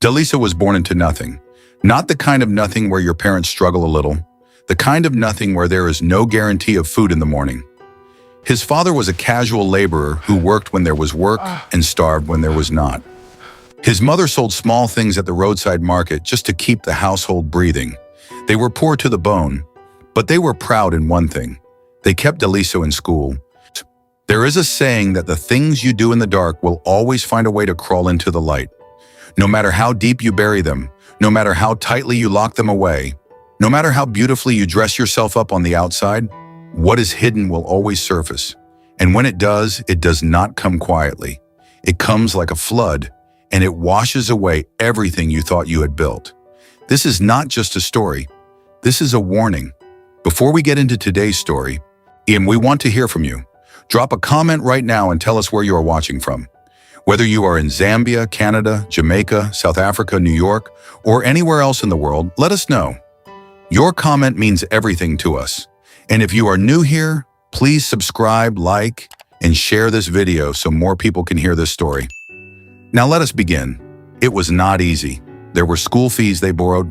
Delisa was born into nothing. Not the kind of nothing where your parents struggle a little. The kind of nothing where there is no guarantee of food in the morning. His father was a casual laborer who worked when there was work and starved when there was not. His mother sold small things at the roadside market just to keep the household breathing. They were poor to the bone, but they were proud in one thing. They kept Delisa in school. There is a saying that the things you do in the dark will always find a way to crawl into the light. No matter how deep you bury them, no matter how tightly you lock them away, no matter how beautifully you dress yourself up on the outside, what is hidden will always surface. And when it does not come quietly. It comes like a flood, and it washes away everything you thought you had built. This is not just a story. This is a warning. Before we get into today's story, Ian, we want to hear from you. Drop a comment right now and tell us where you are watching from. Whether you are in Zambia, Canada, Jamaica, South Africa, New York, or anywhere else in the world, let us know. Your comment means everything to us. And if you are new here, please subscribe, like, and share this video so more people can hear this story. Now let us begin. It was not easy. There were school fees they borrowed.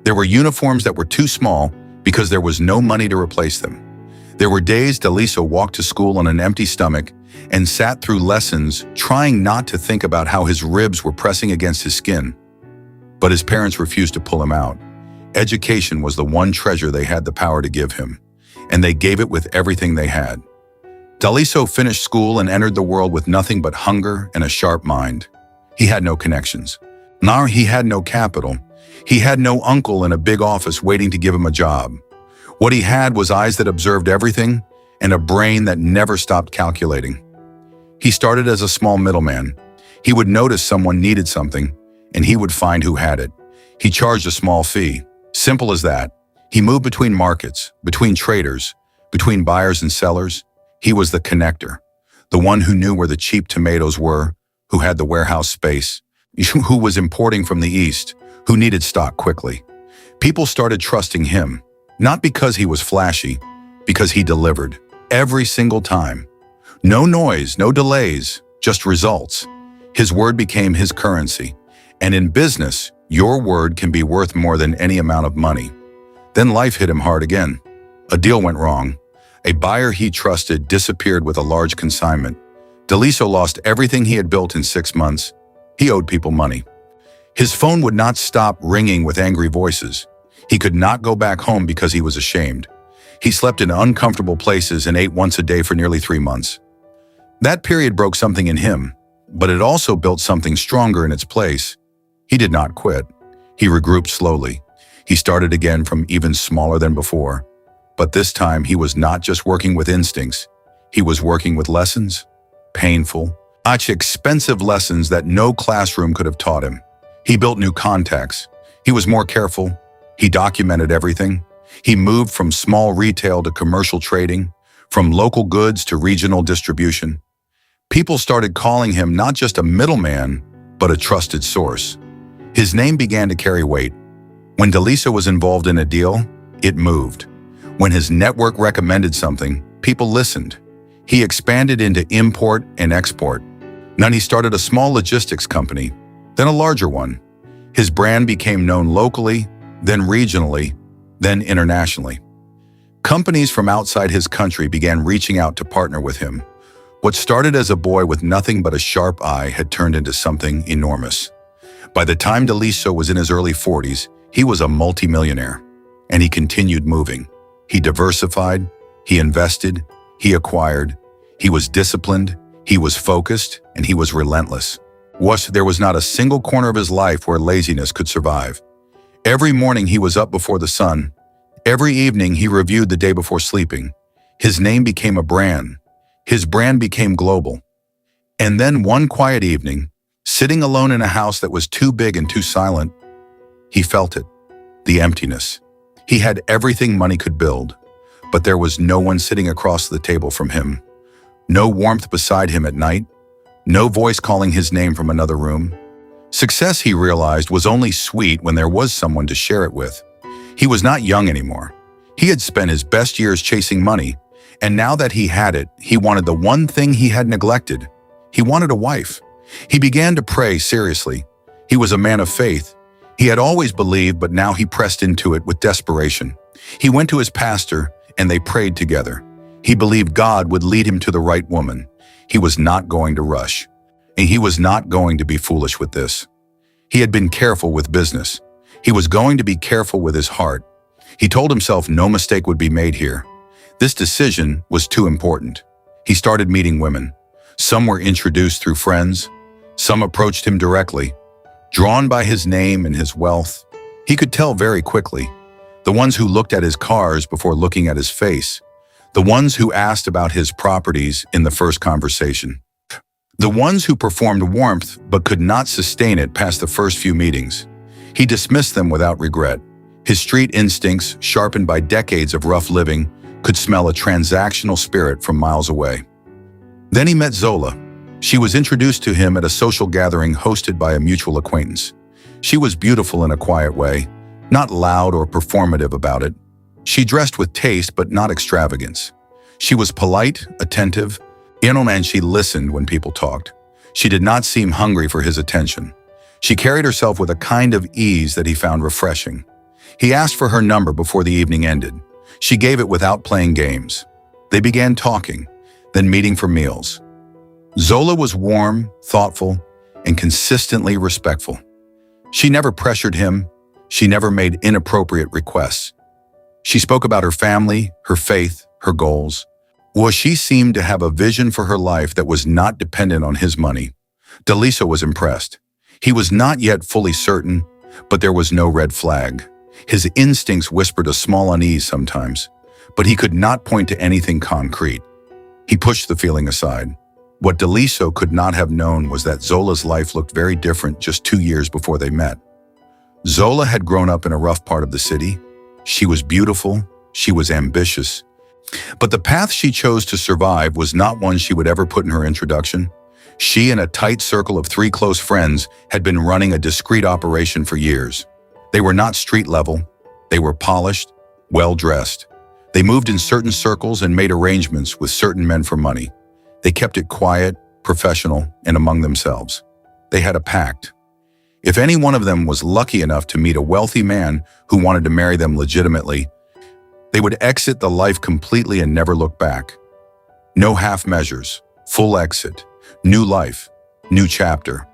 There were uniforms that were too small because there was no money to replace them. There were days Delisa walked to school on an empty stomach and sat through lessons trying not to think about how his ribs were pressing against his skin. But his parents refused to pull him out. Education was the one treasure they had the power to give him, and they gave it with everything they had. Delisa finished school and entered the world with nothing but hunger and a sharp mind. He had no connections. Now he had no capital. He had no uncle in a big office waiting to give him a job. What he had was eyes that observed everything and a brain that never stopped calculating. He started as a small middleman. He would notice someone needed something, and he would find who had it. He charged a small fee. Simple as that. He moved between markets, between traders, between buyers and sellers. He was the connector, the one who knew where the cheap tomatoes were, who had the warehouse space, who was importing from the East, who needed stock quickly. People started trusting him, not because he was flashy, because he delivered, every single time. No noise, no delays, just results. His word became his currency. And in business, your word can be worth more than any amount of money. Then life hit him hard again. A deal went wrong. A buyer he trusted disappeared with a large consignment. Delisa lost everything he had built in 6 months. He owed people money. His phone would not stop ringing with angry voices. He could not go back home because he was ashamed. He slept in uncomfortable places and ate once a day for nearly 3 months. That period broke something in him, but it also built something stronger in its place. He did not quit. He regrouped slowly. He started again from even smaller than before. But this time, he was not just working with instincts. He was working with lessons, painful, much expensive lessons that no classroom could have taught him. He built new contacts. He was more careful. He documented everything. He moved from small retail to commercial trading, from local goods to regional distribution. People started calling him not just a middleman, but a trusted source. His name began to carry weight. When Delisa was involved in a deal, it moved. When his network recommended something, people listened. He expanded into import and export. Then he started a small logistics company, then a larger one. His brand became known locally, then regionally, then internationally. Companies from outside his country began reaching out to partner with him. What started as a boy with nothing but a sharp eye had turned into something enormous. By the time Delisa was in his early 40s, he was a multimillionaire, and he continued moving. He diversified, he invested, he acquired, he was disciplined, he was focused, and he was relentless. There was not a single corner of his life where laziness could survive. Every morning he was up before the sun. Every evening he reviewed the day before sleeping. His name became a brand. His brand became global. And then one quiet evening, sitting alone in a house that was too big and too silent, he felt it, the emptiness. He had everything money could build, but there was no one sitting across the table from him. No warmth beside him at night. No voice calling his name from another room. Success, he realized, was only sweet when there was someone to share it with. He was not young anymore. He had spent his best years chasing money, and now that he had it, he wanted the one thing he had neglected. He wanted a wife. He began to pray seriously. He He was a man of faith. He had always believed, but now he pressed into it with desperation. He went to his pastor, and they prayed together. He believed God would lead him to the right woman. He was not going to rush, and he was not going to be foolish with this. He had been careful with business. He was going to be careful with his heart. He told himself no mistake would be made here. This decision was too important. He started meeting women. Some were introduced through friends. Some approached him directly. Drawn by his name and his wealth, he could tell very quickly. The ones who looked at his cars before looking at his face. The ones who asked about his properties in the first conversation. The ones who performed warmth but could not sustain it past the first few meetings. He dismissed them without regret. His street instincts, sharpened by decades of rough living, could smell a transactional spirit from miles away. Then he met Zola. She was introduced to him at a social gathering hosted by a mutual acquaintance. She was beautiful in a quiet way, not loud or performative about it. She dressed with taste but not extravagance. She was polite, attentive, and she listened when people talked. She did not seem hungry for his attention. She carried herself with a kind of ease that he found refreshing. He asked for her number before the evening ended. She gave it without playing games. They began talking, then meeting for meals. Zola was warm, thoughtful, and consistently respectful. She never pressured him. She never made inappropriate requests. She spoke about her family, her faith, her goals. She seemed to have a vision for her life that was not dependent on his money. Daliso was impressed. He was not yet fully certain, but there was no red flag. His instincts whispered a small unease sometimes, but he could not point to anything concrete. He pushed the feeling aside. What Daliso could not have known was that Zola's life looked very different just 2 years before they met. Zola had grown up in a rough part of the city. She was beautiful, she was ambitious, but the path she chose to survive was not one she would ever put in her introduction. She and a tight circle of 3 close friends had been running a discreet operation for years. They were not street level. They were polished, well-dressed. They moved in certain circles and made arrangements with certain men for money. They kept it quiet, professional, and among themselves. They had a pact. If any one of them was lucky enough to meet a wealthy man who wanted to marry them legitimately, they would exit the life completely and never look back. No half measures, full exit, new life, new chapter.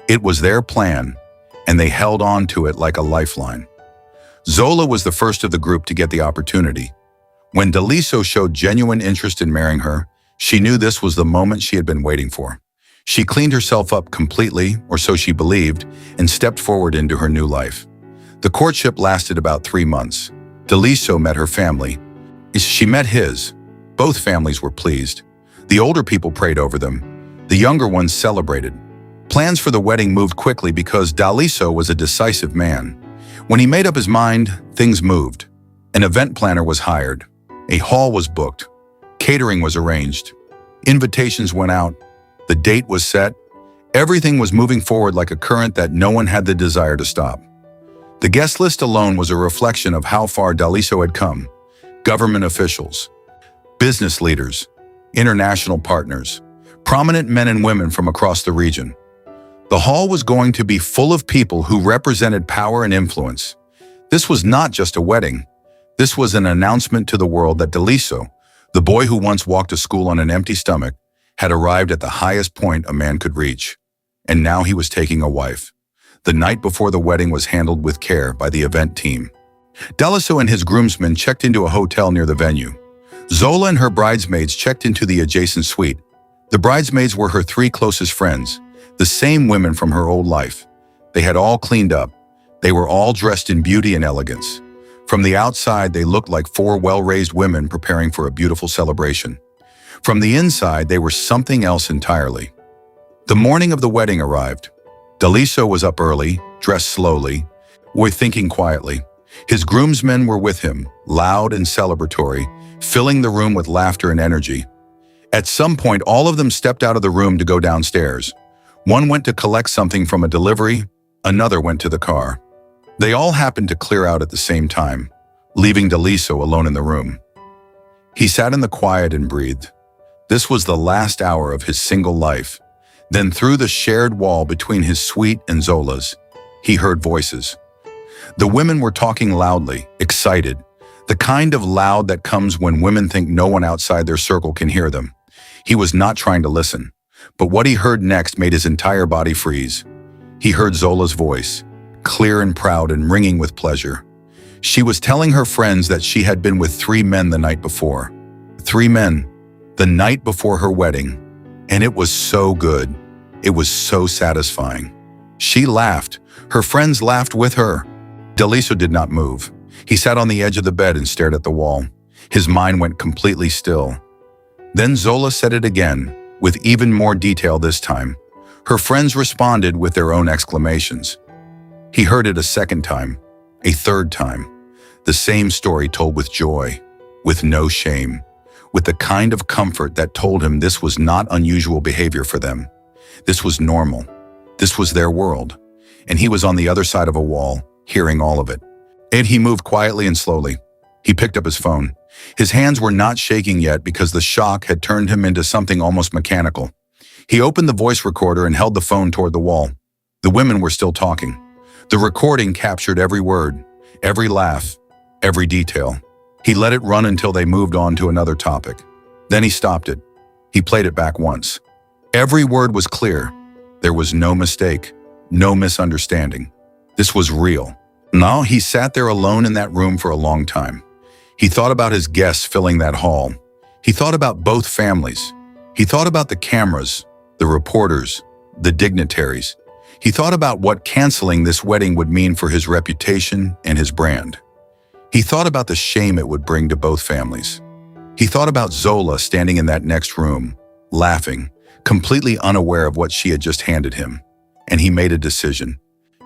It was their plan, and they held on to it like a lifeline. Zola was the first of the group to get the opportunity. When Daliso showed genuine interest in marrying her, she knew this was the moment she had been waiting for. She cleaned herself up completely, or so she believed, and stepped forward into her new life. The courtship lasted about 3 months. Daliso met her family. She met his. Both families were pleased. The older people prayed over them. The younger ones celebrated. Plans for the wedding moved quickly because Daliso was a decisive man. When he made up his mind, things moved. An event planner was hired. A hall was booked. Catering was arranged. Invitations went out. The date was set. Everything was moving forward like a current that no one had the desire to stop. The guest list alone was a reflection of how far Daliso had come. Government officials, business leaders, international partners, prominent men and women from across the region. The hall was going to be full of people who represented power and influence. This was not just a wedding. This was an announcement to the world that Daliso, the boy who once walked to school on an empty stomach, had arrived at the highest point a man could reach. And now he was taking a wife. The night before the wedding was handled with care by the event team. Daliso and his groomsmen checked into a hotel near the venue. Zola and her bridesmaids checked into the adjacent suite. The bridesmaids were her 3 closest friends, the same women from her old life. They had all cleaned up. They were all dressed in beauty and elegance. From the outside, they looked like 4 well-raised women preparing for a beautiful celebration. From the inside, they were something else entirely. The morning of the wedding arrived. Daliso was up early, dressed slowly, thinking quietly. His groomsmen were with him, loud and celebratory, filling the room with laughter and energy. At some point, all of them stepped out of the room to go downstairs. One went to collect something from a delivery, another went to the car. They all happened to clear out at the same time, leaving Daliso alone in the room. He sat in the quiet and breathed. This was the last hour of his single life. Then through the shared wall between his suite and Zola's, he heard voices. The women were talking loudly, excited, the kind of loud that comes when women think no one outside their circle can hear them. He was not trying to listen, but what he heard next made his entire body freeze. He heard Zola's voice, clear and proud and ringing with pleasure. She was telling her friends that she had been with 3 men the night before. 3 men, the night before her wedding. And it was so good. It was so satisfying. She laughed. Her friends laughed with her. Daliso did not move. He sat on the edge of the bed and stared at the wall. His mind went completely still. Then Zola said it again, with even more detail this time. Her friends responded with their own exclamations. He heard it a second time, a third time. The same story told with joy, with no shame, with the kind of comfort that told him this was not unusual behavior for them. This was normal. This was their world. And he was on the other side of a wall, hearing all of it. And he moved quietly and slowly. He picked up his phone. His hands were not shaking yet because the shock had turned him into something almost mechanical. He opened the voice recorder and held the phone toward the wall. The women were still talking. The recording captured every word, every laugh, every detail. He let it run until they moved on to another topic. Then he stopped it. He played it back once. Every word was clear. There was no mistake, no misunderstanding. This was real. Now he sat there alone in that room for a long time. He thought about his guests filling that hall. He thought about both families. He thought about the cameras, the reporters, the dignitaries. He thought about what canceling this wedding would mean for his reputation and his brand. He thought about the shame it would bring to both families. He thought about Zola standing in that next room, laughing, completely unaware of what she had just handed him. And he made a decision.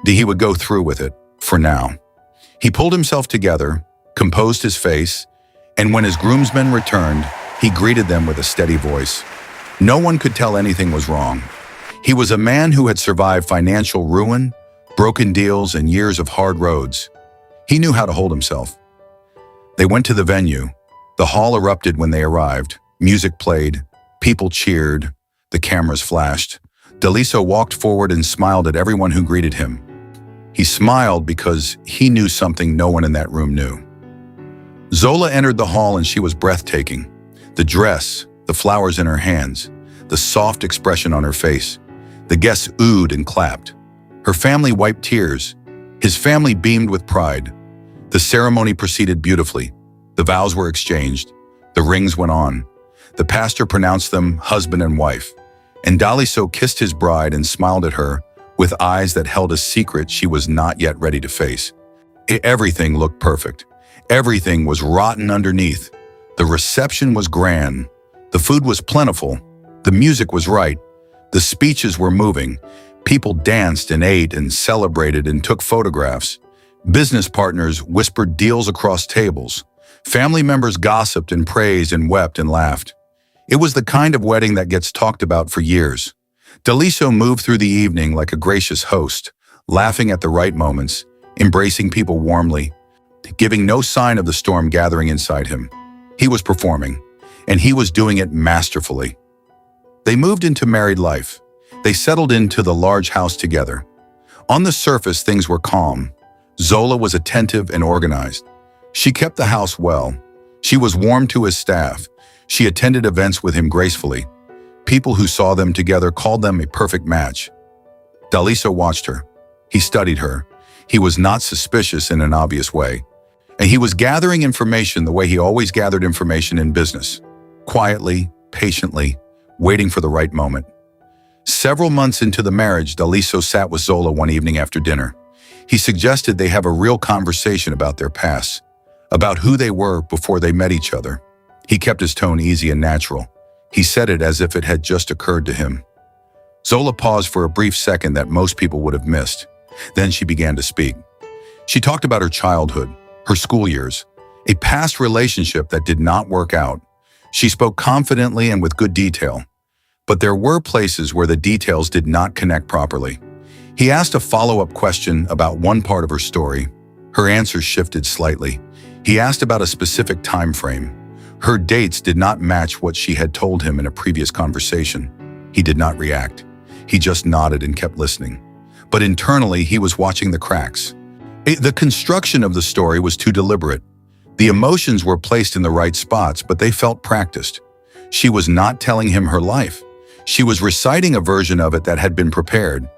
He would go through with it, for now. He pulled himself together, composed his face, and when his groomsmen returned, he greeted them with a steady voice. No one could tell anything was wrong. He was a man who had survived financial ruin, broken deals, and years of hard roads. He knew how to hold himself. They went to the venue. The hall erupted when they arrived. Music played. People cheered. The cameras flashed. Daliso walked forward and smiled at everyone who greeted him. He smiled because he knew something no one in that room knew. Zola entered the hall and she was breathtaking. The dress, the flowers in her hands, the soft expression on her face. The guests oohed and clapped. Her family wiped tears. His family beamed with pride. The ceremony proceeded beautifully. The vows were exchanged. The rings went on. The pastor pronounced them husband and wife. And Daliso kissed his bride and smiled at her with eyes that held a secret she was not yet ready to face. Everything looked perfect. Everything was rotten underneath. The reception was grand. The food was plentiful. The music was right. The speeches were moving. People danced and ate and celebrated and took photographs. Business partners whispered deals across tables. Family members gossiped and praised and wept and laughed. It was the kind of wedding that gets talked about for years. Daliso moved through the evening like a gracious host, laughing at the right moments, embracing people warmly, giving no sign of the storm gathering inside him. He was performing, and he was doing it masterfully. They moved into married life. They settled into the large house together. On the surface, things were calm. Zola was attentive and organized. She kept the house well. She was warm to his staff. She attended events with him gracefully. People who saw them together called them a perfect match. Daliso watched her. He studied her. He was not suspicious in an obvious way. And he was gathering information the way he always gathered information in business. Quietly, patiently, waiting for the right moment. Several months into the marriage, Daliso sat with Zola one evening after dinner. He suggested they have a real conversation about their past, about who they were before they met each other. He kept his tone easy and natural. He said it as if it had just occurred to him. Zola paused for a brief second that most people would have missed. Then she began to speak. She talked about her childhood, her school years, a past relationship that did not work out. She spoke confidently and with good detail. But there were places where the details did not connect properly. He asked a follow-up question about one part of her story. Her answers shifted slightly. He asked about a specific time frame. Her dates did not match what she had told him in a previous conversation. He did not react. He just nodded and kept listening. But internally, he was watching the cracks. The construction of the story was too deliberate. The emotions were placed in the right spots, but they felt practiced. She was not telling him her life. She was reciting a version of it that had been prepared.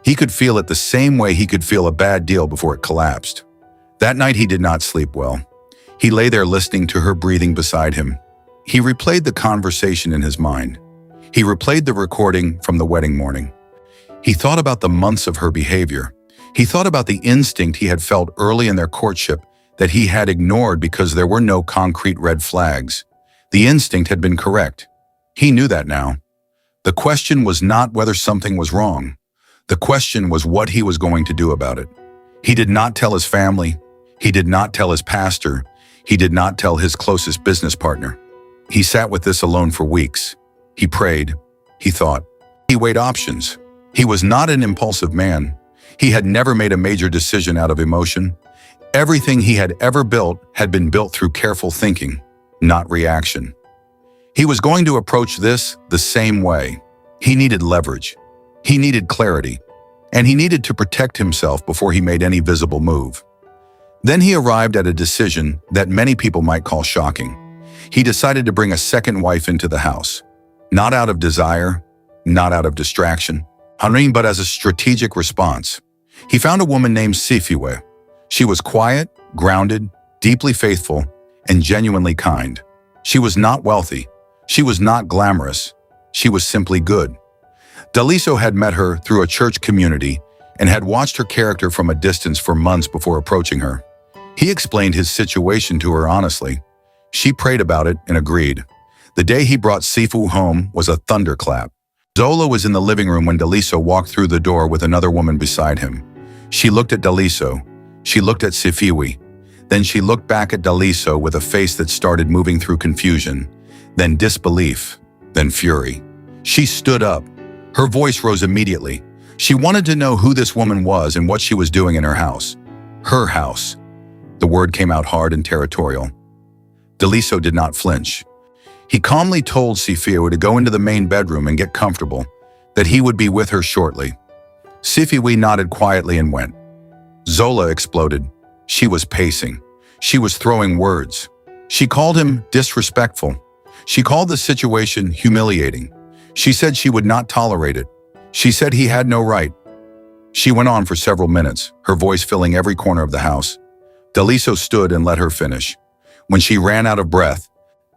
He could feel it the same way he could feel a bad deal before it collapsed. That night he did not sleep well. He lay there listening to her breathing beside him. He replayed the conversation in his mind. He replayed the recording from the wedding morning. He thought about the months of her behavior. He thought about the instinct he had felt early in their courtship that he had ignored because there were no concrete red flags. The instinct had been correct. He knew that now. The question was not whether something was wrong. The question was what he was going to do about it. He did not tell his family. He did not tell his pastor. He did not tell his closest business partner. He sat with this alone for weeks. He prayed. He thought. He weighed options. He was not an impulsive man. He had never made a major decision out of emotion. Everything he had ever built had been built through careful thinking, not reaction. He was going to approach this the same way. He needed leverage. He needed clarity. And he needed to protect himself before he made any visible move. Then he arrived at a decision that many people might call shocking. He decided to bring a second wife into the house. Not out of desire, not out of distraction, but as a strategic response. He found a woman named Sifiwe. She was quiet, grounded, deeply faithful, and genuinely kind. She was not wealthy. She was not glamorous. She was simply good. Daliso had met her through a church community and had watched her character from a distance for months before approaching her. He explained his situation to her honestly. She prayed about it and agreed. The day he brought Sifu home was a thunderclap. Zola was in the living room when Daliso walked through the door with another woman beside him. She looked at Daliso. She looked at Sifiwe. Then she looked back at Daliso with a face that started moving through confusion, then disbelief, then fury. She stood up. Her voice rose immediately. She wanted to know who this woman was and what she was doing in her house. Her house. The word came out hard and territorial. Daliso did not flinch. He calmly told Sifiwe to go into the main bedroom and get comfortable, that he would be with her shortly. Sifiwe nodded quietly and went. Zola exploded. She was pacing. She was throwing words. She called him disrespectful. She called the situation humiliating. She said she would not tolerate it. She said he had no right. She went on for several minutes, her voice filling every corner of the house. Daliso stood and let her finish. When she ran out of breath,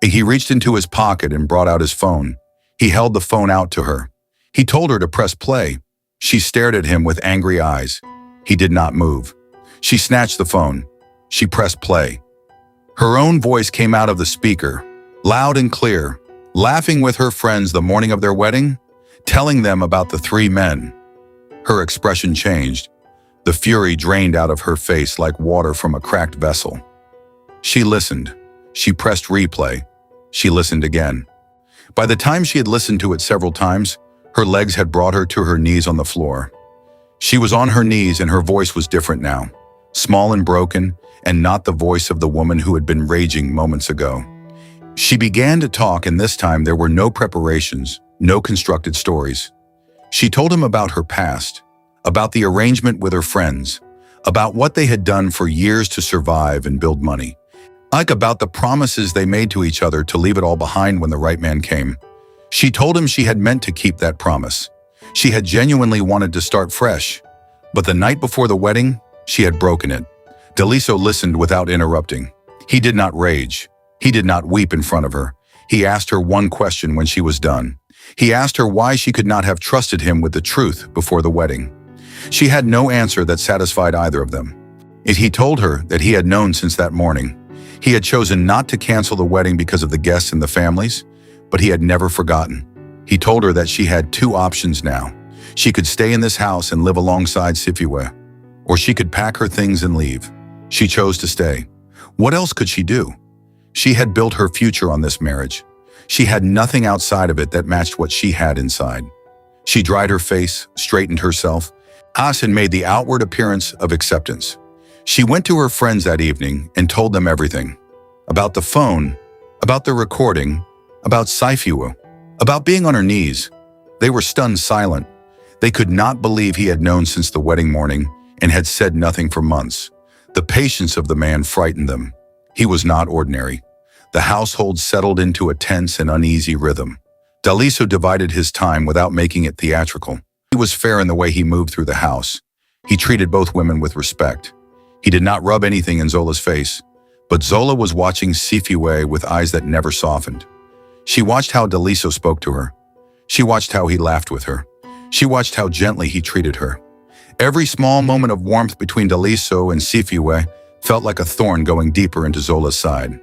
he reached into his pocket and brought out his phone. He held the phone out to her. He told her to press play. She stared at him with angry eyes. He did not move. She snatched the phone. She pressed play. Her own voice came out of the speaker, loud and clear, laughing with her friends the morning of their wedding, telling them about the three men. Her expression changed. The fury drained out of her face like water from a cracked vessel. She listened. She pressed replay. She listened again. By the time she had listened to it several times, her legs had brought her to her knees on the floor. She was on her knees and her voice was different now, small and broken, and not the voice of the woman who had been raging moments ago. She began to talk, and this time there were no preparations, no constructed stories. She told him about her past, about the arrangement with her friends, about what they had done for years to survive and build money, like about the promises they made to each other to leave it all behind when the right man came. She told him she had meant to keep that promise. She had genuinely wanted to start fresh, but the night before the wedding, she had broken it. Daliso listened without interrupting. He did not rage. He did not weep in front of her. He asked her one question when she was done. He asked her why she could not have trusted him with the truth before the wedding. She had no answer that satisfied either of them. He told her that he had known since that morning. He had chosen not to cancel the wedding because of the guests and the families, but he had never forgotten. He told her that she had two options now. She could stay in this house and live alongside Sifiwe, or she could pack her things and leave. She chose to stay. What else could she do? She had built her future on this marriage. She had nothing outside of it that matched what she had inside. She dried her face, straightened herself, and made the outward appearance of acceptance. She went to her friends that evening and told them everything. About the phone, about the recording, about Sifiwe, about being on her knees. They were stunned silent. They could not believe he had known since the wedding morning and had said nothing for months. The patience of the man frightened them. He was not ordinary. The household settled into a tense and uneasy rhythm. Daliso divided his time without making it theatrical. He was fair in the way he moved through the house. He treated both women with respect. He did not rub anything in Zola's face, but Zola was watching Sifiwe with eyes that never softened. She watched how Daliso spoke to her. She watched how he laughed with her. She watched how gently he treated her. Every small moment of warmth between Daliso and Sifiwe felt like a thorn going deeper into Zola's side.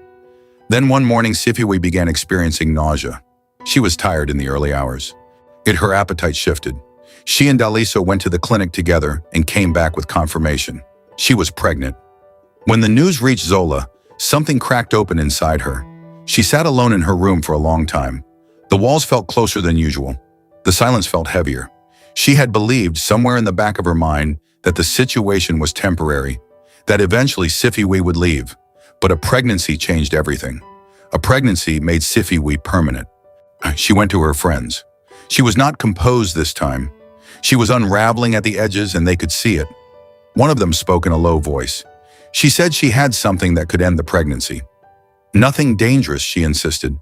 Then one morning, Sifiwe began experiencing nausea. She was tired in the early hours. Her appetite shifted. She and Daliso went to the clinic together and came back with confirmation. She was pregnant. When the news reached Zola, something cracked open inside her. She sat alone in her room for a long time. The walls felt closer than usual. The silence felt heavier. She had believed somewhere in the back of her mind that the situation was temporary, that eventually Sifiwe would leave. But a pregnancy changed everything. A pregnancy made Sifiwe permanent. She went to her friends. She was not composed this time. She was unraveling at the edges and they could see it. One of them spoke in a low voice. She said she had something that could end the pregnancy. Nothing dangerous, she insisted.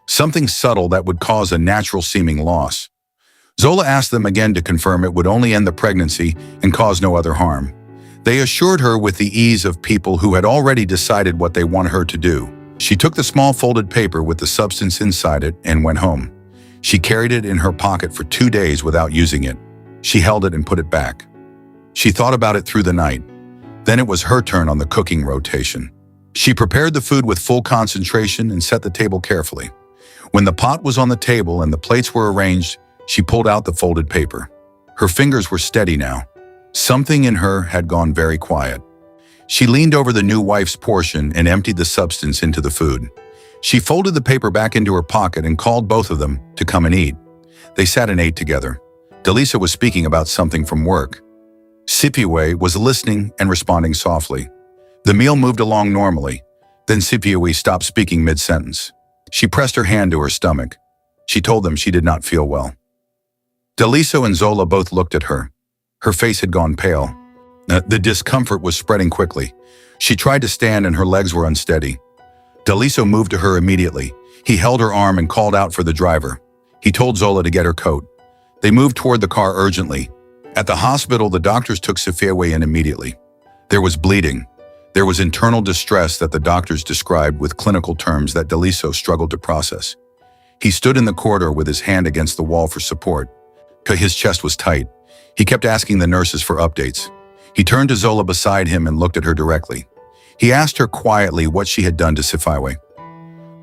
Something subtle that would cause a natural-seeming loss. Zola asked them again to confirm it would only end the pregnancy and cause no other harm. They assured her with the ease of people who had already decided what they wanted her to do. She took the small folded paper with the substance inside it and went home. She carried it in her pocket for 2 days without using it. She held it and put it back. She thought about it through the night. Then it was her turn on the cooking rotation. She prepared the food with full concentration and set the table carefully. When the pot was on the table and the plates were arranged, she pulled out the folded paper. Her fingers were steady now. Something in her had gone very quiet. She leaned over the new wife's portion and emptied the substance into the food. She folded the paper back into her pocket and called both of them to come and eat. They sat and ate together. Daliso was speaking about something from work. Sifiwe was listening and responding softly. The meal moved along normally. Then Sifiwe stopped speaking mid-sentence. She pressed her hand to her stomach. She told them she did not feel well. Daliso and Zola both looked at her. Her face had gone pale. The discomfort was spreading quickly. She tried to stand and her legs were unsteady. Daliso moved to her immediately. He held her arm and called out for the driver. He told Zola to get her coat. They moved toward the car urgently. At the hospital, the doctors took Sifiwe in immediately. There was bleeding. There was internal distress that the doctors described with clinical terms that Daliso struggled to process. He stood in the corridor with his hand against the wall for support. His chest was tight. He kept asking the nurses for updates. He turned to Zola beside him and looked at her directly. He asked her quietly what she had done to Sifiwe.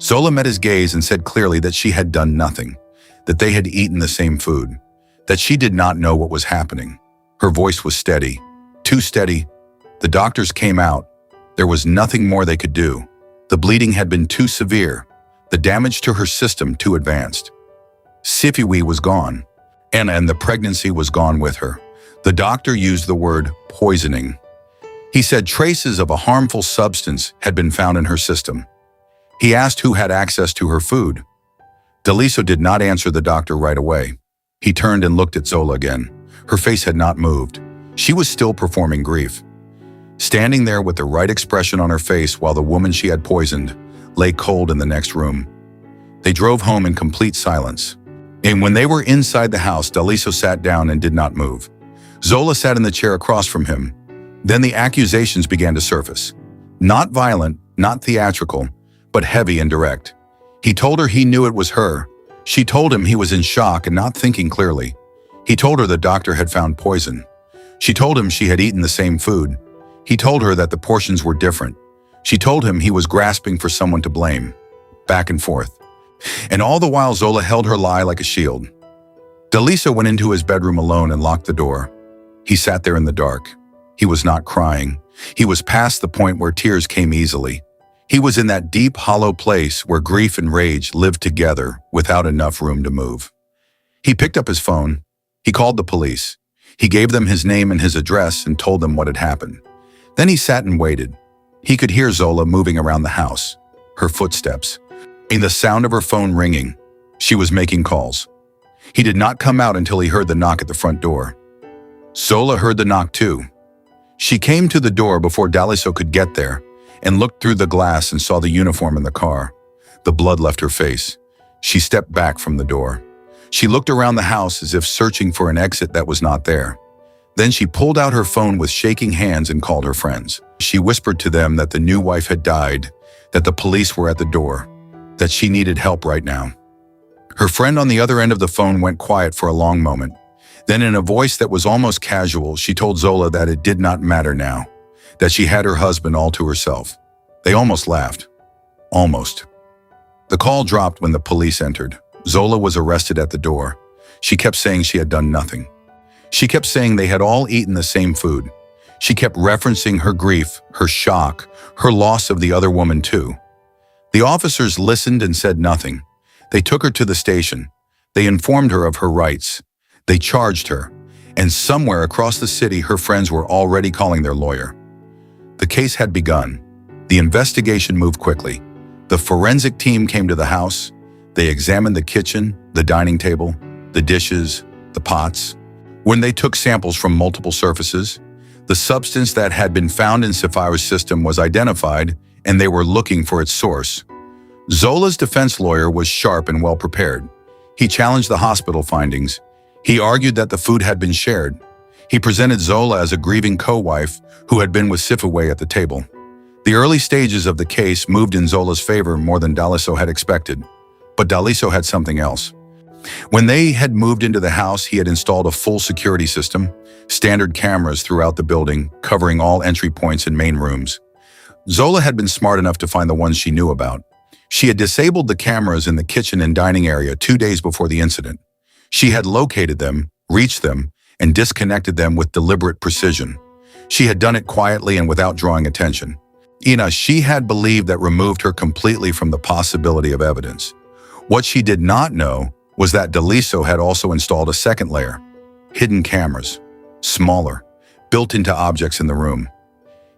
Zola met his gaze and said clearly that she had done nothing, that they had eaten the same food, that she did not know what was happening. Her voice was steady, too steady. The doctors came out. There was nothing more they could do. The bleeding had been too severe, the damage to her system too advanced. Sifiwe was gone, and the pregnancy was gone with her. The doctor used the word poisoning. He said traces of a harmful substance had been found in her system. He asked who had access to her food. Daliso did not answer the doctor right away. He turned and looked at Zola again. Her face had not moved. She was still performing grief. Standing there with the right expression on her face while the woman she had poisoned lay cold in the next room. They drove home in complete silence. And when they were inside the house, Daliso sat down and did not move. Zola sat in the chair across from him. Then the accusations began to surface. Not violent, not theatrical, but heavy and direct. He told her he knew it was her. She told him he was in shock and not thinking clearly. He told her the doctor had found poison. She told him she had eaten the same food. He told her that the portions were different. She told him he was grasping for someone to blame. Back and forth. And all the while Zola held her lie like a shield. Daliso went into his bedroom alone and locked the door. He sat there in the dark. He was not crying. He was past the point where tears came easily. He was in that deep, hollow place where grief and rage lived together without enough room to move. He picked up his phone. He called the police. He gave them his name and his address and told them what had happened. Then he sat and waited. He could hear Zola moving around the house, her footsteps, and the sound of her phone ringing. She was making calls. He did not come out until he heard the knock at the front door. Zola heard the knock too. She came to the door before Daliso could get there and looked through the glass and saw the uniform in the car. The blood left her face. She stepped back from the door. She looked around the house as if searching for an exit that was not there. Then she pulled out her phone with shaking hands and called her friends. She whispered to them that the new wife had died, that the police were at the door, that she needed help right now. Her friend on the other end of the phone went quiet for a long moment. Then in a voice that was almost casual, she told Zola that it did not matter now, that she had her husband all to herself. They almost laughed. Almost. The call dropped when the police entered. Zola was arrested at the door. She kept saying she had done nothing. She kept saying they had all eaten the same food. She kept referencing her grief, her shock, her loss of the other woman too. The officers listened and said nothing. They took her to the station. They informed her of her rights. They charged her. And somewhere across the city, her friends were already calling their lawyer. The case had begun. The investigation moved quickly. The forensic team came to the house. They examined the kitchen, the dining table, the dishes, the pots. When they took samples from multiple surfaces, the substance that had been found in Sapphira's system was identified, and they were looking for its source. Zola's defense lawyer was sharp and well prepared. He challenged the hospital findings. He argued that the food had been shared. He presented Zola as a grieving co-wife who had been with Sifaway at the table. The early stages of the case moved in Zola's favor more than Daliso had expected. But Daliso had something else. When they had moved into the house, he had installed a full security system, standard cameras throughout the building, covering all entry points and main rooms. Zola had been smart enough to find the ones she knew about. She had disabled the cameras in the kitchen and dining area 2 days before the incident. She had located them, reached them, and disconnected them with deliberate precision. She had done it quietly and without drawing attention. She had believed that removed her completely from the possibility of evidence. What she did not know was that Daliso had also installed a second layer, hidden cameras, smaller, built into objects in the room.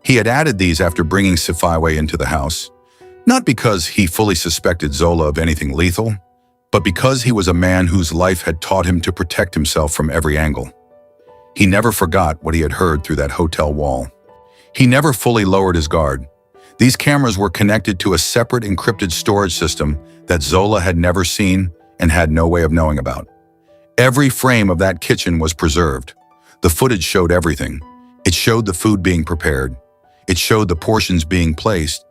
He had added these after bringing Sifaway into the house, not because he fully suspected Zola of anything lethal, but because he was a man whose life had taught him to protect himself from every angle. He never forgot what he had heard through that hotel wall. He never fully lowered his guard. These cameras were connected to a separate encrypted storage system that Zola had never seen and had no way of knowing about. Every frame of that kitchen was preserved. The footage showed everything. It showed the food being prepared. It showed the portions being placed.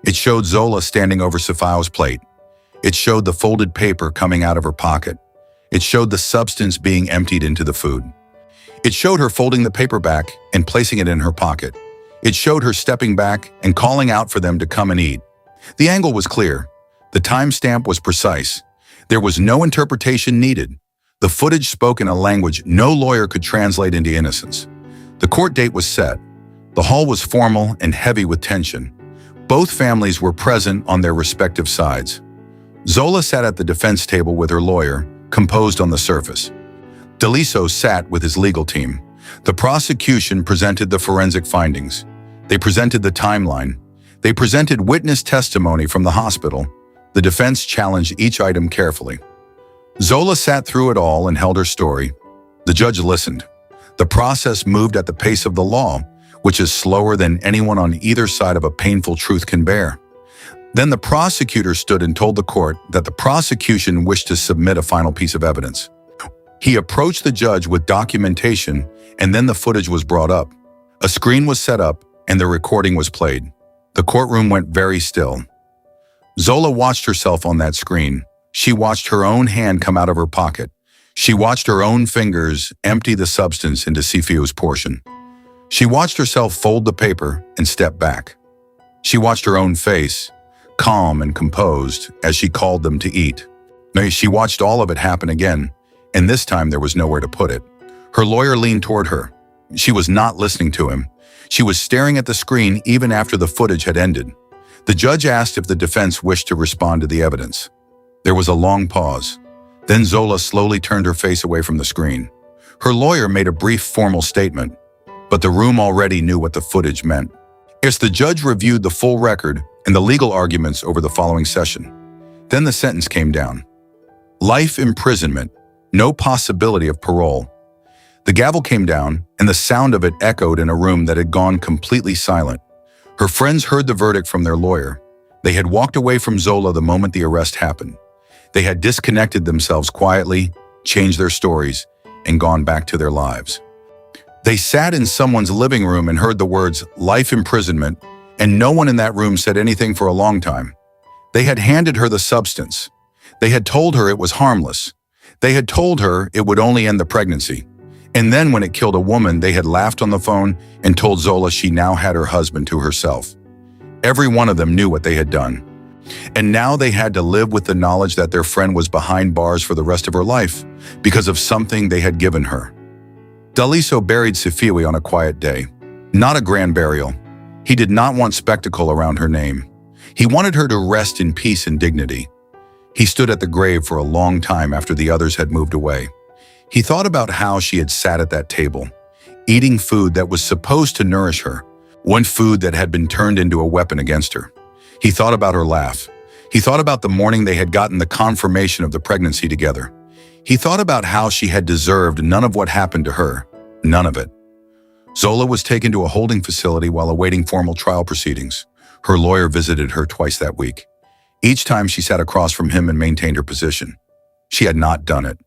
It showed Zola standing over Safao's plate. It showed the folded paper coming out of her pocket. It showed the substance being emptied into the food. It showed her folding the paper back and placing it in her pocket. It showed her stepping back and calling out for them to come and eat. The angle was clear. The timestamp was precise. There was no interpretation needed. The footage spoke in a language no lawyer could translate into innocence. The court date was set. The hall was formal and heavy with tension. Both families were present on their respective sides. Zola sat at the defense table with her lawyer, composed on the surface. Daliso sat with his legal team. The prosecution presented the forensic findings. They presented the timeline. They presented witness testimony from the hospital. The defense challenged each item carefully. Zola sat through it all and held her story. The judge listened. The process moved at the pace of the law, which is slower than anyone on either side of a painful truth can bear. Then the prosecutor stood and told the court that the prosecution wished to submit a final piece of evidence. He approached the judge with documentation, and then the footage was brought up. A screen was set up, and the recording was played. The courtroom went very still. Zola watched herself on that screen. She watched her own hand come out of her pocket. She watched her own fingers empty the substance into Sifu's portion. She watched herself fold the paper and step back. She watched her own face, calm and composed, as she called them to eat. She watched all of it happen again, and this time there was nowhere to put it. Her lawyer leaned toward her. She was not listening to him. She was staring at the screen even after the footage had ended. The judge asked if the defense wished to respond to the evidence. There was a long pause. Then Zola slowly turned her face away from the screen. Her lawyer made a brief formal statement, but the room already knew what the footage meant. As the judge reviewed the full record and the legal arguments over the following session, then the sentence came down. Life imprisonment, No possibility of parole. The gavel came down, and the sound of it echoed in a room that had gone completely silent. Her friends heard the verdict from their lawyer. They had walked away from Zola the moment the arrest happened. They had disconnected themselves quietly, changed their stories, and gone back to their lives. They sat in someone's living room and heard the words, "life imprisonment," and no one in that room said anything for a long time. They had handed her the substance. They had told her it was harmless. They had told her it would only end the pregnancy. And then when it killed a woman, they had laughed on the phone and told Zola she now had her husband to herself. Every one of them knew what they had done. And now they had to live with the knowledge that their friend was behind bars for the rest of her life because of something they had given her. Daliso buried Sifiwe on a quiet day. Not a grand burial. He did not want spectacle around her name. He wanted her to rest in peace and dignity. He stood at the grave for a long time after the others had moved away. He thought about how she had sat at that table, eating food that was supposed to nourish her, one food that had been turned into a weapon against her. He thought about her laugh. He thought about the morning they had gotten the confirmation of the pregnancy together. He thought about how she had deserved none of what happened to her, none of it. Zola was taken to a holding facility while awaiting formal trial proceedings. Her lawyer visited her twice that week. Each time she sat across from him and maintained her position. She had not done it.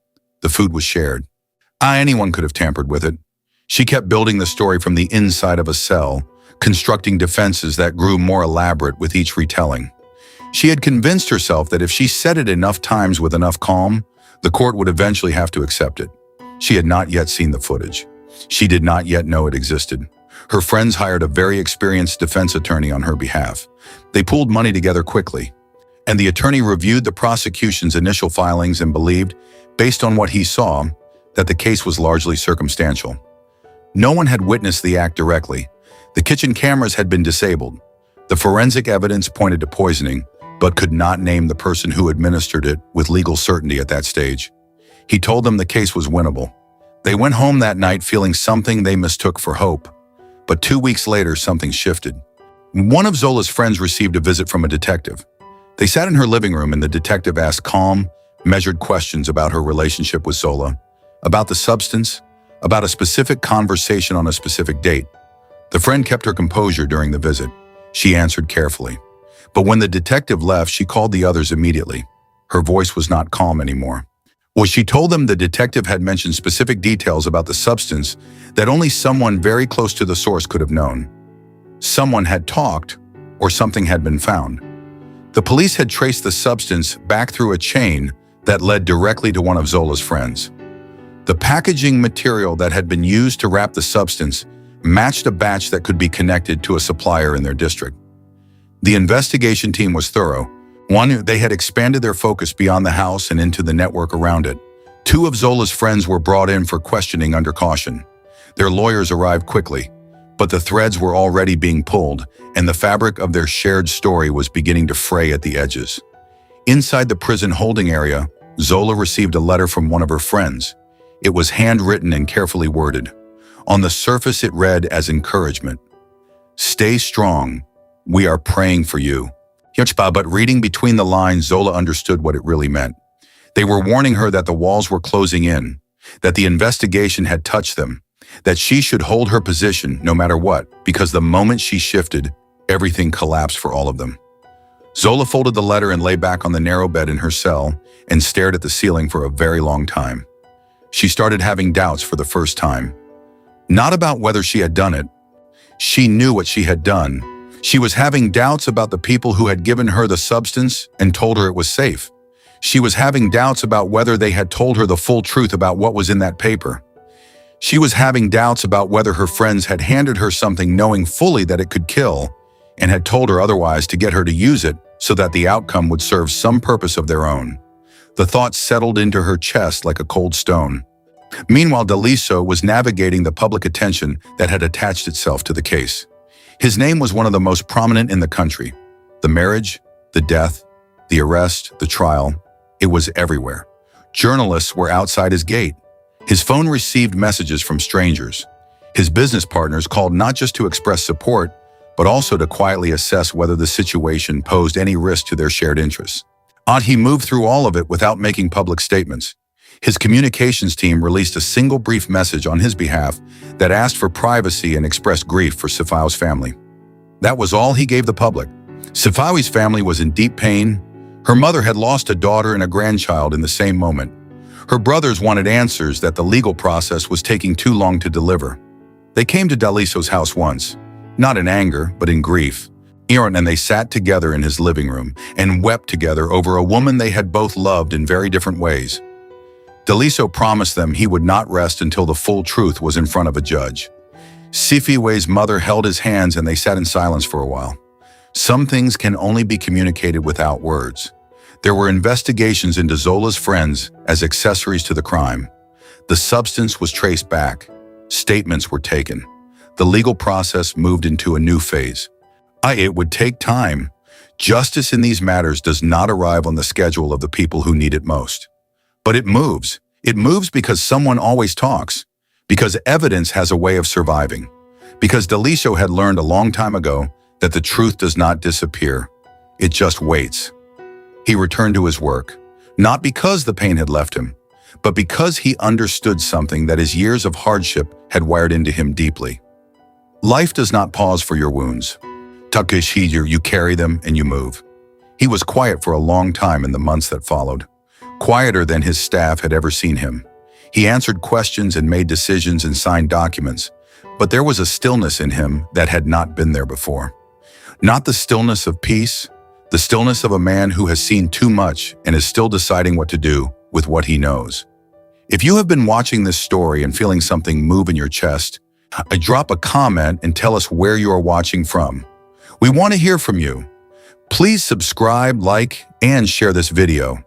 The food was shared. Anyone could have tampered with it. She kept building the story from the inside of a cell, constructing defenses that grew more elaborate with each retelling. She had convinced herself that if she said it enough times with enough calm, the court would eventually have to accept it. She had not yet seen the footage. She did not yet know it existed. Her friends hired a very experienced defense attorney on her behalf. They pooled money together quickly, and the attorney reviewed the prosecution's initial filings and believed, based on what he saw, that the case was largely circumstantial. No one had witnessed the act directly. The kitchen cameras had been disabled. The forensic evidence pointed to poisoning, but could not name the person who administered it with legal certainty at that stage. He told them the case was winnable. They went home that night feeling something they mistook for hope. But 2 weeks later, something shifted. One of Zola's friends received a visit from a detective. They sat in her living room and the detective asked calm, measured questions about her relationship with Zola, about the substance, about a specific conversation on a specific date. The friend kept her composure during the visit. She answered carefully. But when the detective left, she called the others immediately. Her voice was not calm anymore. Well, she told them the detective had mentioned specific details about the substance that only someone very close to the source could have known. Someone had talked, or something had been found. The police had traced the substance back through a chain that led directly to one of Zola's friends. The packaging material that had been used to wrap the substance matched a batch that could be connected to a supplier in their district. The investigation team was thorough. One, they had expanded their focus beyond the house and into the network around it. 2 of Zola's friends were brought in for questioning under caution. Their lawyers arrived quickly, but the threads were already being pulled, and the fabric of their shared story was beginning to fray at the edges. Inside the prison holding area, Zola received a letter from one of her friends. It was handwritten and carefully worded. On the surface, it read as encouragement. "Stay strong. We are praying for you." But reading between the lines, Zola understood what it really meant. They were warning her that the walls were closing in, that the investigation had touched them, that she should hold her position no matter what, because the moment she shifted, everything collapsed for all of them. Zola folded the letter and lay back on the narrow bed in her cell and stared at the ceiling for a very long time. She started having doubts for the first time. Not about whether she had done it. She knew what she had done. She was having doubts about the people who had given her the substance and told her it was safe. She was having doubts about whether they had told her the full truth about what was in that paper. She was having doubts about whether her friends had handed her something knowing fully that it could kill and had told her otherwise to get her to use it so that the outcome would serve some purpose of their own. The thought settled into her chest like a cold stone. Meanwhile, Daliso was navigating the public attention that had attached itself to the case. His name was one of the most prominent in the country. The marriage, the death, the arrest, the trial, it was everywhere. Journalists were outside his gate. His phone received messages from strangers. His business partners called not just to express support, but also to quietly assess whether the situation posed any risk to their shared interests. He moved through all of it without making public statements. His communications team released a single brief message on his behalf that asked for privacy and expressed grief for Sifawi's family. That was all he gave the public. Sifawi's family was in deep pain. Her mother had lost a daughter and a grandchild in the same moment. Her brothers wanted answers that the legal process was taking too long to deliver. They came to Daliso's house once, not in anger, but in grief. And they sat together in his living room and wept together over a woman they had both loved in very different ways. Daliso promised them he would not rest until the full truth was in front of a judge. Sifawi's mother held his hands and they sat in silence for a while. Some things can only be communicated without words. There were investigations into Zola's friends as accessories to the crime. The substance was traced back. Statements were taken. The legal process moved into a new phase. It would take time. Justice in these matters does not arrive on the schedule of the people who need it most. But it moves. It moves because someone always talks. Because evidence has a way of surviving. Because Daliso had learned a long time ago that the truth does not disappear. It just waits. He returned to his work, not because the pain had left him, but because he understood something that his years of hardship had wired into him deeply. Life does not pause for your wounds. You carry them and you move. He was quiet for a long time in the months that followed, quieter than his staff had ever seen him. He answered questions and made decisions and signed documents, but there was a stillness in him that had not been there before. Not the stillness of peace, the stillness of a man who has seen too much and is still deciding what to do with what he knows. If you have been watching this story and feeling something move in your chest, drop a comment and tell us where you are watching from. We want to hear from you. Please subscribe, like, and share this video.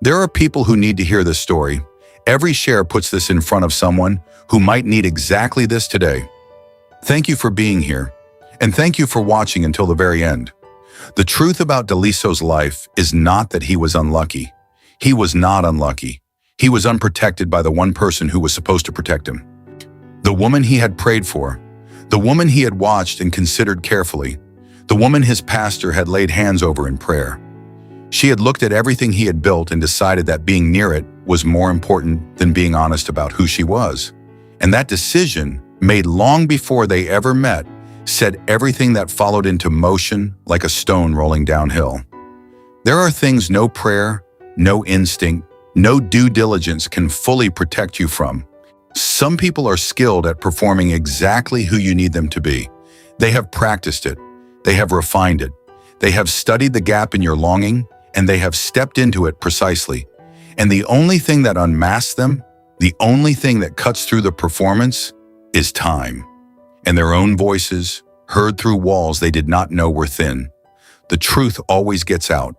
There are people who need to hear this story. Every share puts this in front of someone who might need exactly this today. Thank you for being here, and thank you for watching until the very end. The truth about Daliso's life is not that he was unlucky. He was not unlucky. He was unprotected by the one person who was supposed to protect him. The woman he had prayed for, the woman he had watched and considered carefully, the woman his pastor had laid hands over in prayer. She had looked at everything he had built and decided that being near it was more important than being honest about who she was. And that decision, made long before they ever met, set everything that followed into motion like a stone rolling downhill. There are things no prayer, no instinct, no due diligence can fully protect you from. Some people are skilled at performing exactly who you need them to be. They have practiced it. They have refined it. They have studied the gap in your longing, and they have stepped into it precisely. And the only thing that unmasks them, the only thing that cuts through the performance, is time. And their own voices, heard through walls they did not know were thin. The truth always gets out.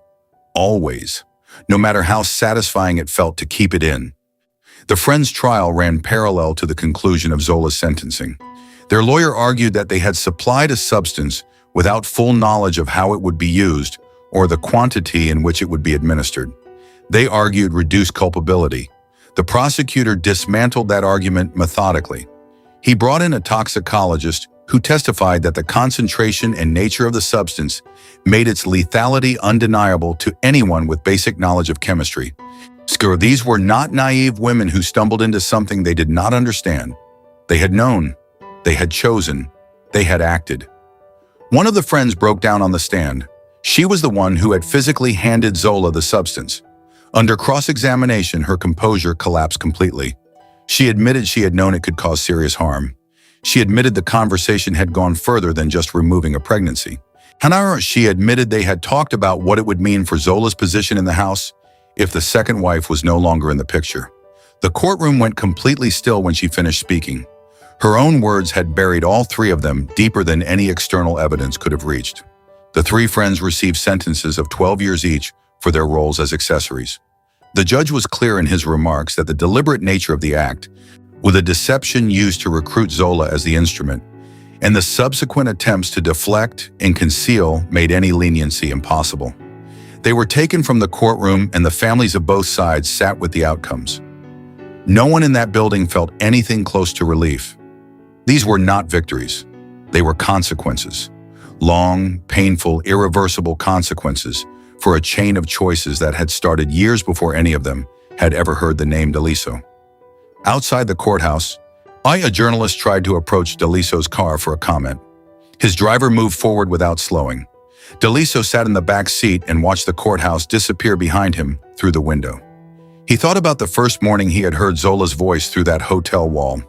Always. No matter how satisfying it felt to keep it in. The friends' trial ran parallel to the conclusion of Zola's sentencing. Their lawyer argued that they had supplied a substance without full knowledge of how it would be used or the quantity in which it would be administered. They argued reduced culpability. The prosecutor dismantled that argument methodically. He brought in a toxicologist who testified that the concentration and nature of the substance made its lethality undeniable to anyone with basic knowledge of chemistry. These were not naive women who stumbled into something they did not understand. They had known, they had chosen, they had acted. One of the friends broke down on the stand. She was the one who had physically handed Zola the substance. Under cross-examination, her composure collapsed completely. She admitted she had known it could cause serious harm. She admitted the conversation had gone further than just removing a pregnancy. However, she admitted they had talked about what it would mean for Zola's position in the house if the second wife was no longer in the picture. The courtroom went completely still when she finished speaking. Her own words had buried all three of them deeper than any external evidence could have reached. The three friends received sentences of 12 years each for their roles as accessories. The judge was clear in his remarks that the deliberate nature of the act, with a deception used to recruit Zola as the instrument, and the subsequent attempts to deflect and conceal made any leniency impossible. They were taken from the courtroom and the families of both sides sat with the outcomes. No one in that building felt anything close to relief. These were not victories. They were consequences. Long, painful, irreversible consequences for a chain of choices that had started years before any of them had ever heard the name Daliso. Outside the courthouse, a journalist tried to approach Daliso's car for a comment. His driver moved forward without slowing. Daliso sat in the back seat and watched the courthouse disappear behind him through the window. He thought about the first morning he had heard Zola's voice through that hotel wall.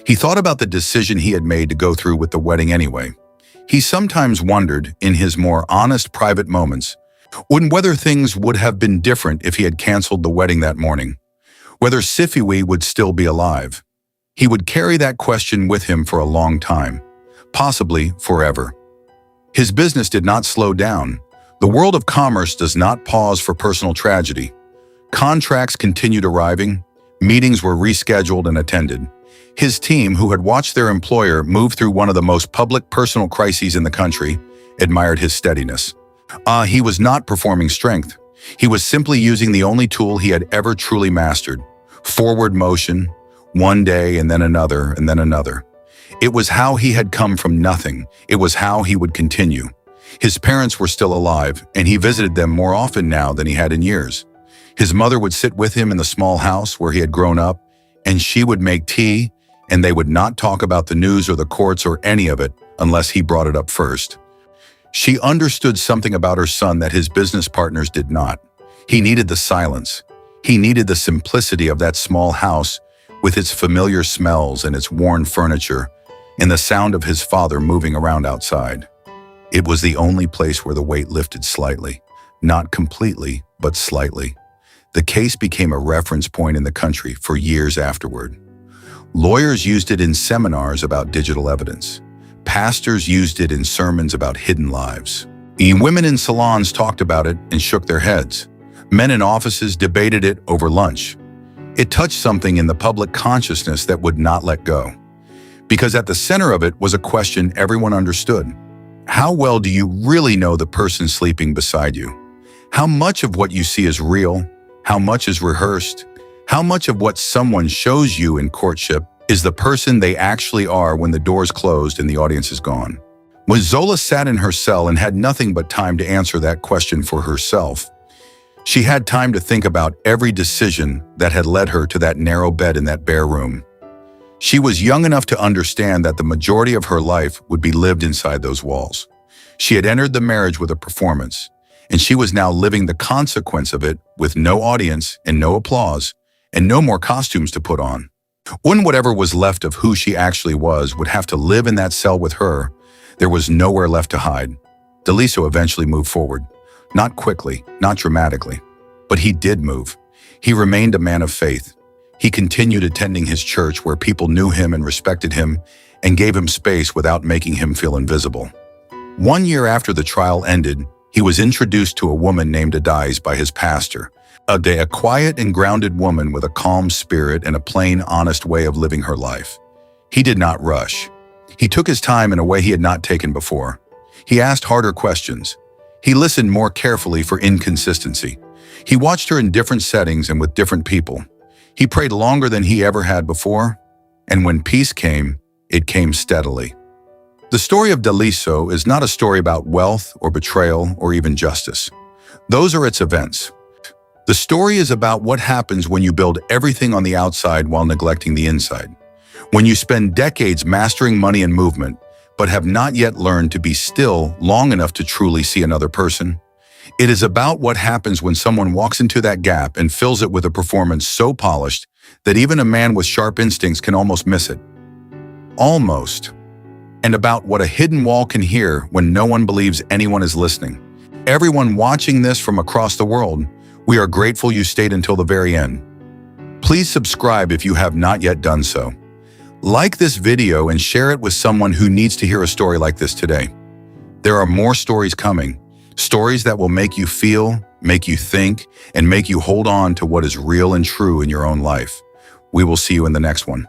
He thought about the decision he had made to go through with the wedding anyway. He sometimes wondered, in his more honest private moments, whether things would have been different if he had canceled the wedding that morning, whether Sifiwi would still be alive. He would carry that question with him for a long time, possibly forever. His business did not slow down. The world of commerce does not pause for personal tragedy. Contracts continued arriving, meetings were rescheduled and attended. His team, who had watched their employer move through one of the most public personal crises in the country, admired his steadiness. He was not performing strength. He was simply using the only tool he had ever truly mastered: forward motion, one day and then another and then another. It was how he had come from nothing. It was how he would continue. His parents were still alive, and he visited them more often now than he had in years. His mother would sit with him in the small house where he had grown up, and she would make tea, and they would not talk about the news or the courts or any of it unless he brought it up first. She understood something about her son that his business partners did not. He needed the silence. He needed the simplicity of that small house with its familiar smells and its worn furniture and the sound of his father moving around outside. It was the only place where the weight lifted slightly, not completely, but slightly. The case became a reference point in the country for years afterward. Lawyers used it in seminars about digital evidence. Pastors used it in sermons about hidden lives. Women in salons talked about it and shook their heads. Men in offices debated it over lunch. It touched something in the public consciousness that would not let go. Because at the center of it was a question everyone understood. How well do you really know the person sleeping beside you? How much of what you see is real? How much is rehearsed? How much of what someone shows you in courtship is the person they actually are when the door's closed and the audience is gone? When Zola sat in her cell and had nothing but time to answer that question for herself, she had time to think about every decision that had led her to that narrow bed in that bare room. She was young enough to understand that the majority of her life would be lived inside those walls. She had entered the marriage with a performance, and she was now living the consequence of it with no audience and no applause and no more costumes to put on. When whatever was left of who she actually was would have to live in that cell with her, there was nowhere left to hide. Daliso eventually moved forward. Not quickly, not dramatically, but he did move. He remained a man of faith. He continued attending his church where people knew him and respected him and gave him space without making him feel invisible. 1 year after the trial ended, he was introduced to a woman named Adais by his pastor, a quiet and grounded woman with a calm spirit and a plain, honest way of living her life. He did not rush. He took his time in a way he had not taken before. He asked harder questions. He listened more carefully for inconsistency. He watched her in different settings and with different people. He prayed longer than he ever had before, and when peace came, it came steadily. The story of Daliso is not a story about wealth or betrayal or even justice. Those are its events. The story is about what happens when you build everything on the outside while neglecting the inside. When you spend decades mastering money and movement, but have not yet learned to be still long enough to truly see another person. It is about what happens when someone walks into that gap and fills it with a performance so polished that even a man with sharp instincts can almost miss it. Almost. And about what a hidden wall can hear when no one believes anyone is listening. Everyone watching this from across the world, we are grateful you stayed until the very end. Please subscribe if you have not yet done so. Like this video and share it with someone who needs to hear a story like this today. There are more stories coming, stories that will make you feel, make you think, and make you hold on to what is real and true in your own life. We will see you in the next one.